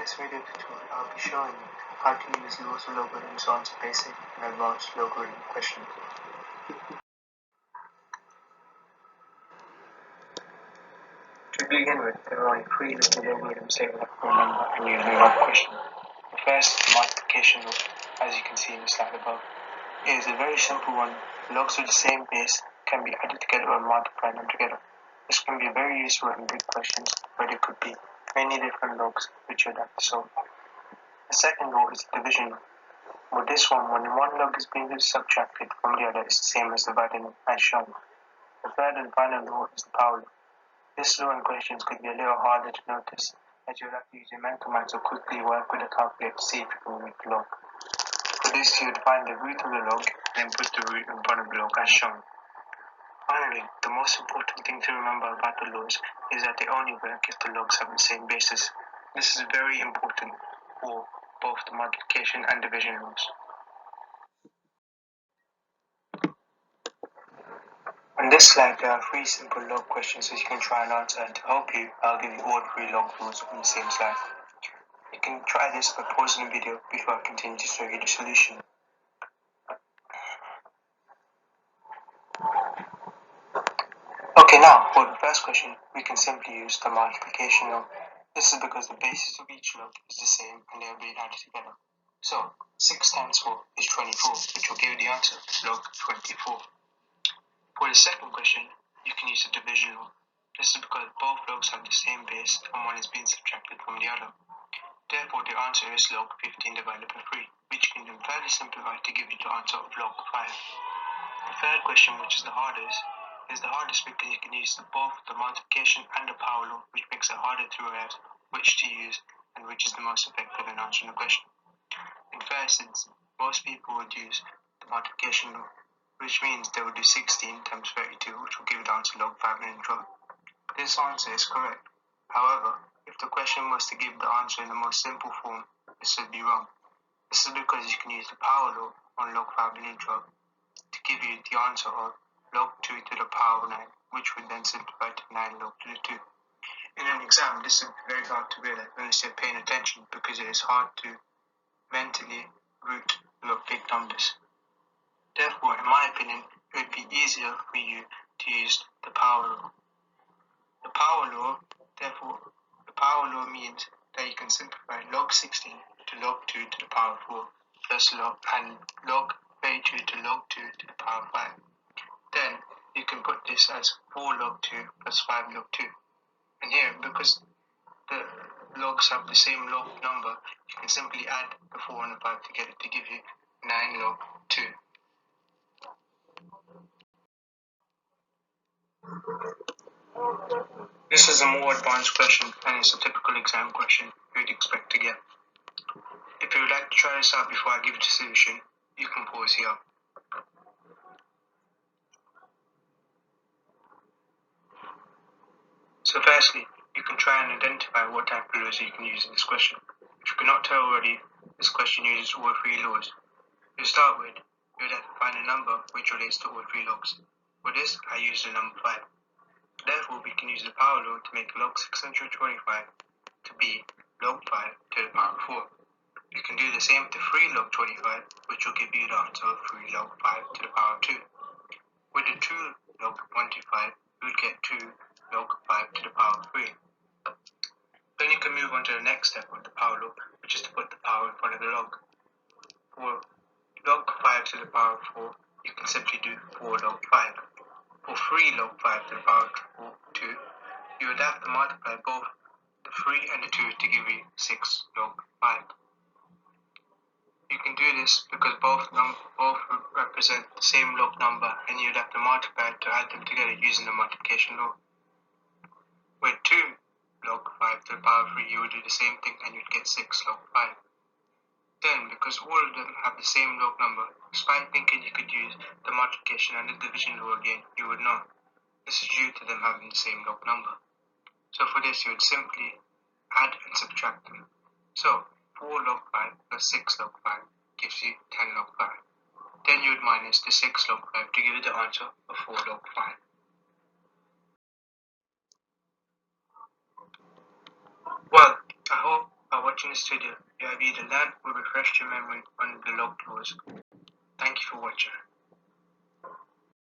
this video tutorial, I'll be showing you how to use lots of logarithms to answer basic and advanced logarithm questions. To begin with, there are only three little logarithms that you have to remember and use in log question. The first is multiplication law, as you can see in the slide above. It is a very simple one. Logs with the same base can be added together or multiplied them together. This can be very useful in big questions where there could be many different logs which you'd have to solve. The second law is division law. With this one, when one log is being subtracted from the other, it's the same as dividing it, as shown. The third and final law is the power law. This law in questions could be a little harder to notice, as you'll have to use your mental mind to quickly work with a calculator to see if you can make the log. For this, you would find the root of the log and then put the root in front of the log as shown. Finally, the most important thing to remember about the laws is that they only work if the logs have the same basis. This is very important for both the multiplication and division laws. On this slide, there are three simple log questions that you can try and answer, and to help you, I'll give you all three log rules on the same slide. You can try this by pausing the video before I continue to show you the solution. Okay, now for the first question, we can simply use the multiplication law. This is because the basis of each log is the same and they are being added together. So, 6 times 4 is 24, which will give you the answer, log 24. For the second question, you can use the division law. This is because both logs have the same base and one is being subtracted from the other. Therefore, the answer is log 15 divided by 3, which can be fairly simplified to give you the answer of log 5. The third question, which is the hardest because you can use both the multiplication and the power law, which makes it harder to realize which to use and which is the most effective in answering the question. In first instance, most people would use the multiplication law, which means they would do 16 times 32, which will give the answer log 5 in 12. This answer is correct. However, if the question was to give the answer in the most simple form, this would be wrong. This is because you can use the power law on log 5 in 12 to give you the answer of log 2 to the power of 9, which would then simplify to 9 log to the 2. In an exam, this is very hard to realize unless you're paying attention, because it is hard to mentally root big numbers. Therefore, in my opinion, it would be easier for you to use the power law. The power law means that you can simplify log 16 to log 2 to the power of 4 plus log, and log 32 to log 2 to the power of 5. Then you can put this as 4 log 2 plus 5 log 2. And here, because the logs have the same log number, you can simply add the 4 and the 5 together to give you 9 log 2. This is a more advanced question and it's a typical exam question you'd expect to get. If you would like to try this out before I give you the solution, you can pause here. So firstly, you can try and identify what type of laws you can use in this question. If you cannot tell already, this question uses all three laws. To start with, you would have to find a number which relates to all three logs. For this, I use the number 5. Therefore, we can use the power law to make log 625 to be log 5 to the power of 4. You can do the same to 3 log 25, which will give you the answer of 3 log 5 to the power of 2. With the 2 log 125, you would get 2 log 5 to the power of 3. Then you can move on to the next step of the power law, which is to put the power in front of the log. For log 5 to the power of 4, you can simply do 4 log 5. For 3 log 5 to the power of 2, you would have to multiply both the 3 and the 2 to give you 6 log 5. You can do this because both represent the same log number, and you'd have to multiply to add them together using the multiplication law. With 2 log 5 to the power of 3, you would do the same thing and you'd get 6 log 5. Then, because all of them have the same log number, despite thinking you could use the multiplication and the division law again, you would not. This is due to them having the same log number. So for this, you would simply add and subtract them. So, 4 log 5 plus 6 log 5 gives you 10 log 5. Then you would minus the 6 log 5 to give you the answer of 4 log 5. Well, I hope by watching watching this video, you have either learned or refreshed your memory on the log laws. Thank you for watching.